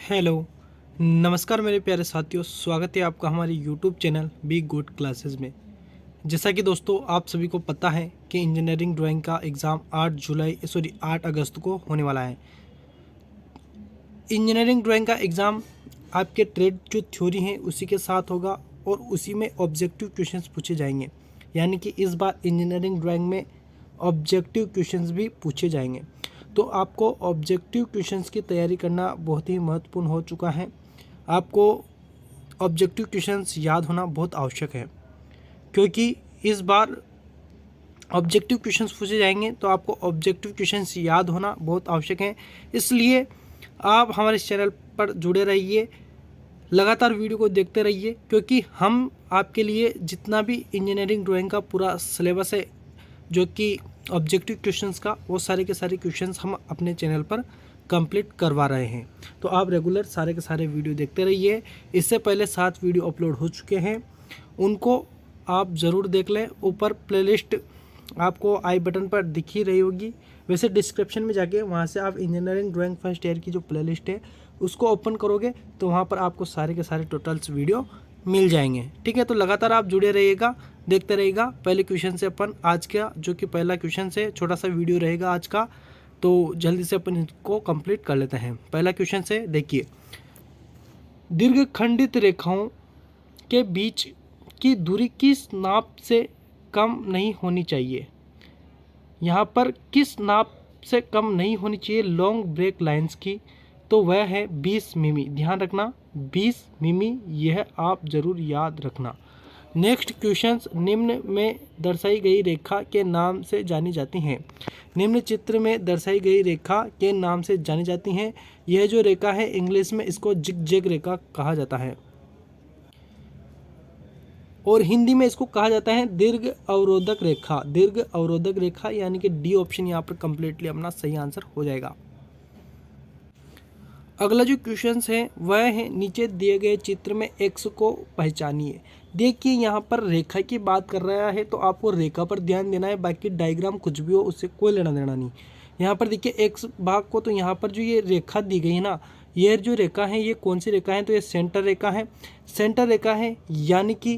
Hello, नमस्कार मेरे प्यारे साथियों। स्वागत है आपका हमारे YouTube channel be good classes में। जैसा कि दोस्तों आप सभी को पता है कि इंजीनियरिंग ड्राइंग का एग्ज़ाम 8 अगस्त को होने वाला है। इंजीनियरिंग ड्राइंग का एग्ज़ाम आपके ट्रेड जो थ्योरी हैं उसी के साथ होगा और उसी में ऑब्जेक्टिव क्वेश्चंस पूछे जाएंगे। यानी कि इस बार इंजीनियरिंग ड्राइंग में ऑब्जेक्टिव क्वेश्चंस भी पूछे जाएंगे। तो आपको ऑब्जेक्टिव क्वेश्चंस की तैयारी करना बहुत ही महत्वपूर्ण हो चुका है। आपको ऑब्जेक्टिव क्वेश्चंस याद होना बहुत आवश्यक है, क्योंकि इस बार ऑब्जेक्टिव क्वेश्चंस पूछे जाएंगे तो आपको ऑब्जेक्टिव क्वेश्चंस याद होना बहुत आवश्यक है। इसलिए आप हमारे इस चैनल पर जुड़े रहिए, लगातार वीडियो को देखते रहिए, क्योंकि हम आपके लिए जितना भी इंजीनियरिंग ड्राइंग का पूरा सिलेबस है जो कि ऑब्जेक्टिव क्वेश्चंस का, वो सारे के सारे क्वेश्चंस हम अपने चैनल पर कंप्लीट करवा रहे हैं। तो आप रेगुलर सारे के सारे वीडियो देखते रहिए। इससे पहले 7 वीडियो अपलोड हो चुके हैं, उनको आप ज़रूर देख लें। ऊपर प्लेलिस्ट आपको आई बटन पर दिख ही रही होगी। वैसे डिस्क्रिप्शन में जाके वहाँ से आप इंजीनियरिंग ड्राइंग फर्स्ट ईयर की जो प्लेलिस्ट है उसको ओपन करोगे तो वहाँ पर आपको सारे के सारे टोटल्स वीडियो मिल जाएंगे। ठीक है, तो लगातार आप जुड़े रहिएगा, देखते रहिएगा। पहले क्वेश्चन से अपन आज का जो कि पहला क्वेश्चन से छोटा सा वीडियो रहेगा आज का, तो जल्दी से अपन इसको कंप्लीट कर लेते हैं। पहला क्वेश्चन से देखिए, दीर्घखंडित रेखाओं के बीच की दूरी किस नाप से कम नहीं होनी चाहिए। यहाँ पर किस नाप से कम नहीं होनी चाहिए लॉन्ग ब्रेक लाइंस की, तो वह है 20 मिमी। ध्यान रखना 20 मिमी, यह आप जरूर याद रखना। नेक्स्ट क्वेश्चंस, निम्न में दर्शाई गई रेखा के नाम से जानी जाती हैं। निम्न चित्र में दर्शाई गई रेखा के नाम से जानी जाती हैं। यह जो रेखा है इंग्लिश में इसको जिगजैग रेखा कहा जाता है और हिंदी में इसको कहा जाता है दीर्घ अवरोधक रेखा। दीर्घ अवरोधक रेखा यानी कि डी ऑप्शन यहाँ पर कंप्लीटली अपना सही आंसर हो जाएगा। अगला जो क्वेश्चन है वह है, नीचे दिए गए चित्र में एक्स को पहचानिए। देखिए यहाँ पर रेखा की बात कर रहा है तो आपको रेखा पर ध्यान देना है, बाकी डायग्राम कुछ भी हो उससे कोई लेना देना नहीं। यहाँ पर देखिए एक्स भाग को, तो यहाँ पर जो ये रेखा दी गई है ना, यह जो रेखा है ये कौन सी रेखा है, तो ये सेंटर रेखा है। सेंटर रेखा है यानी कि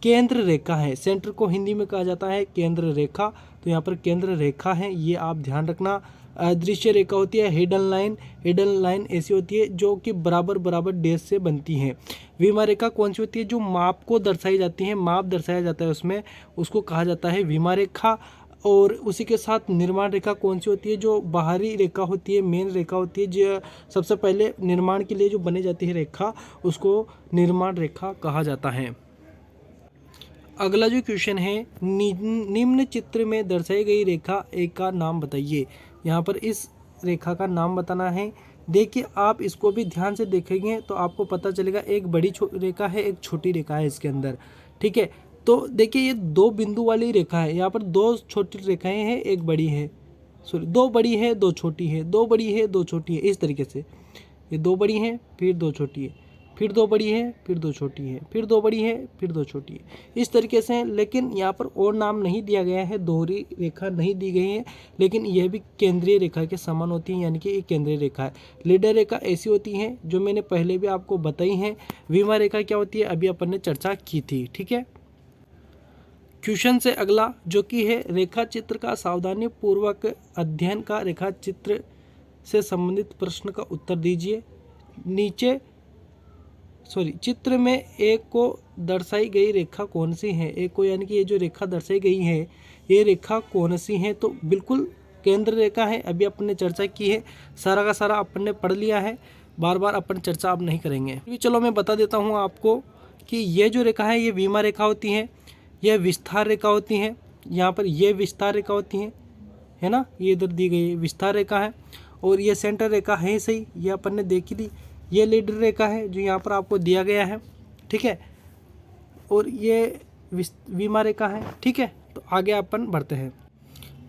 केंद्र रेखा है। सेंटर को हिंदी में कहा जाता है केंद्र रेखा, तो यहाँ पर केंद्र रेखा है, ये आप ध्यान रखना। अदृश्य रेखा होती है हिडन लाइन। हिडन लाइन ऐसी होती है जो कि बराबर बराबर डैश से बनती है। विमा रेखा कौन सी होती है, जो माप को दर्शाई जाती है, माप दर्शाया जाता है उसमें, उसको कहा जाता है विमा रेखा। और उसी के साथ निर्माण रेखा कौन सी होती है, जो बाहरी रेखा होती है, मेन रेखा होती है, जो सबसे पहले निर्माण के लिए जो बनी जाती है रेखा, उसको निर्माण रेखा कहा जाता है। अगला जो क्वेश्चन है, निम्न चित्र में दर्शाई गई रेखा एक का नाम बताइए। यहाँ पर इस रेखा का नाम बताना है। देखिए आप इसको भी ध्यान से देखेंगे तो आपको पता चलेगा, एक बड़ी रेखा है, एक छोटी रेखा है इसके अंदर। ठीक है, तो देखिए ये 2 बिंदु वाली रेखा है। यहाँ पर 2 छोटी रेखाएं हैं, एक बड़ी है, सॉरी 2 बड़ी है 2 छोटी है, 2 बड़ी है 2 छोटी है। इस तरीके से ये 2 बड़ी हैं फिर 2 छोटी है, फिर 2 बड़ी है फिर 2 छोटी है, फिर 2 बड़ी है फिर 2 छोटी है, इस तरीके से। लेकिन यहाँ पर और नाम नहीं दिया गया है, दोहरी रेखा नहीं दी गई है, लेकिन यह भी केंद्रीय रेखा के समान होती है, यानी कि ये केंद्रीय रेखा है। लीडर रेखा ऐसी होती है जो मैंने पहले भी आपको बताई है। विमा रेखा क्या होती है, अभी अपन ने चर्चा की थी। ठीक है, क्वेश्चन से अगला जो कि है, रेखा चित्र का सावधानी पूर्वक अध्ययन का रेखा चित्र से संबंधित प्रश्न का उत्तर दीजिए। नीचे चित्र में एक को दर्शाई गई रेखा कौन सी है। एक को यानी कि ये जो रेखा दर्शाई गई है ये रेखा कौन सी है, तो बिल्कुल केंद्र रेखा है। अभी अपन ने चर्चा की है, सारा का सारा अपन ने पढ़ लिया है, बार बार अपन चर्चा अब नहीं करेंगे। चलो मैं बता देता हूँ आपको कि ये जो रेखा है ये विमा रेखा होती है, यह विस्तार रेखा होती है। यहाँ पर ये विस्तार रेखा होती है ना, ये इधर दी गई विस्तार रेखा है। और ये सेंटर रेखा है सही, ये अपन ने देखी थी। ये लीडर रेखा है जो यहाँ पर आपको दिया गया है। ठीक है, और ये विमा रेखा है। ठीक है, तो आगे अपन बढ़ते हैं।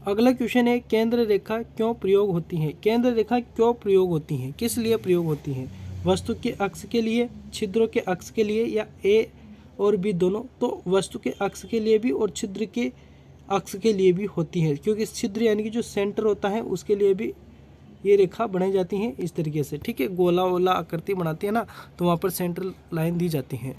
अगला क्वेश्चन है, केंद्र रेखा क्यों प्रयोग होती है। केंद्र रेखा क्यों प्रयोग होती है, किस लिए प्रयोग होती है। वस्तु के अक्ष के लिए, छिद्रों के अक्ष के लिए, या ए और बी दोनों। तो वस्तु के अक्ष के लिए भी और छिद्र के अक्ष के लिए भी होती है, क्योंकि छिद्र यानी कि जो सेंटर होता है उसके लिए भी ये रेखा बनाई जाती हैं इस तरीके से, ठीक है। गोला वोला आकृति बनाती है ना, तो वहाँ पर सेंट्रल लाइन दी जाती है।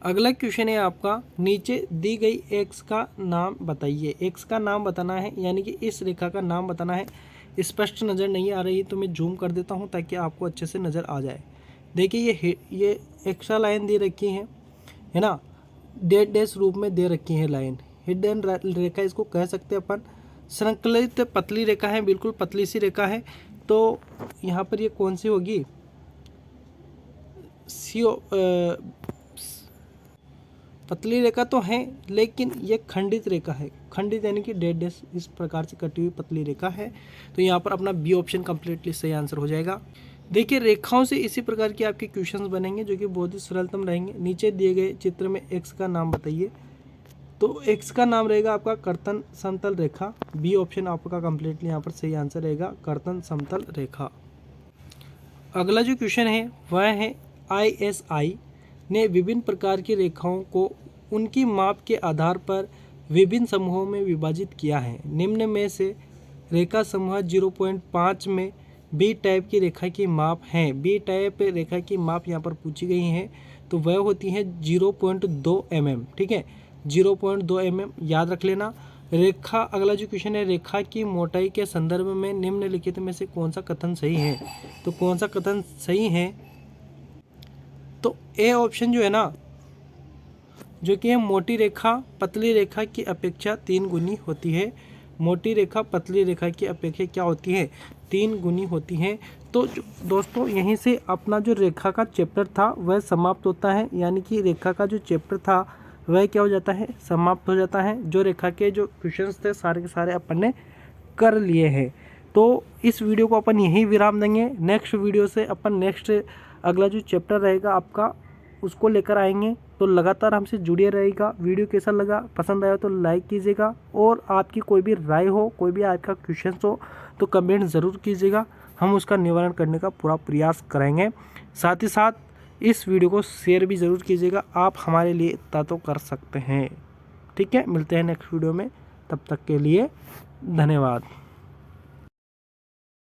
अगला क्वेश्चन है आपका, नीचे दी गई एक्स का नाम बताइए। एक्स का नाम बताना है, यानी कि इस रेखा का नाम बताना है। स्पष्ट नज़र नहीं आ रही तो मैं जूम कर देता हूँ ताकि आपको अच्छे से नज़र आ जाए। देखिए ये एक्स्ट्रा लाइन दे रखी है ना, डेड डैश रूप में दे रखी है लाइन। हिडन रेखा इसको कह सकते हैं अपन। श्रृंखलित पतली रेखा है, बिल्कुल पतली सी रेखा है। तो यहाँ पर ये कौन सी होगी, पतली रेखा तो है लेकिन ये खंडित रेखा है। खंडित यानी कि डेड डैश इस प्रकार से कटी हुई पतली रेखा है। तो यहाँ पर अपना बी ऑप्शन कंप्लीटली सही आंसर हो जाएगा। देखिए रेखाओं से इसी प्रकार के आपके क्वेश्चंस बनेंगे जो कि बहुत ही सरलतम रहेंगे। नीचे दिए गए चित्र में एक्स का नाम बताइए। तो एक्स का नाम रहेगा आपका कर्तन समतल रेखा। बी ऑप्शन आपका कंप्लीटली यहाँ पर सही आंसर रहेगा, कर्तन समतल रेखा। अगला जो क्वेश्चन है वह है ISI ने विभिन्न प्रकार की रेखाओं को उनकी माप के आधार पर विभिन्न समूहों में विभाजित किया है। निम्न में से रेखा समूह 0.5 में बी टाइप की रेखा की माप है। बी टाइप रेखा की माप यहाँ पर पूछी गई है, तो वह होती है 0.2 mm, ठीक है। 0.2 mm याद रख लेना। रेखा, अगला जो क्वेश्चन है, रेखा की मोटाई के संदर्भ में निम्नलिखित में से कौन सा कथन सही है। तो कौन सा कथन सही है, तो ए ऑप्शन जो है ना, जो कि है मोटी रेखा पतली रेखा की अपेक्षा 3 गुनी होती है। मोटी रेखा पतली रेखा की अपेक्षा क्या होती है, 3 गुनी होती है। तो दोस्तों यहीं से अपना जो रेखा का चैप्टर था वह समाप्त होता है, यानी कि रेखा का जो चैप्टर था वह क्या हो जाता है, समाप्त हो जाता है। जो रेखा के जो क्वेश्चंस थे सारे के सारे अपन ने कर लिए हैं। तो इस वीडियो को अपन यहीं विराम देंगे। नेक्स्ट वीडियो से अपन नेक्स्ट अगला जो चैप्टर रहेगा आपका उसको लेकर आएंगे। तो लगातार हमसे जुड़े रहेगा। वीडियो कैसा लगा, पसंद आया तो लाइक कीजिएगा, और आपकी कोई भी राय हो, कोई भी आपका क्वेश्चन हो तो कमेंट ज़रूर कीजिएगा। हम उसका निवारण करने का पूरा प्रयास करेंगे। साथ ही साथ इस वीडियो को शेयर भी ज़रूर कीजिएगा। आप हमारे लिए इतना तो कर सकते हैं, ठीक है। मिलते हैं नेक्स्ट वीडियो में, तब तक के लिए धन्यवाद।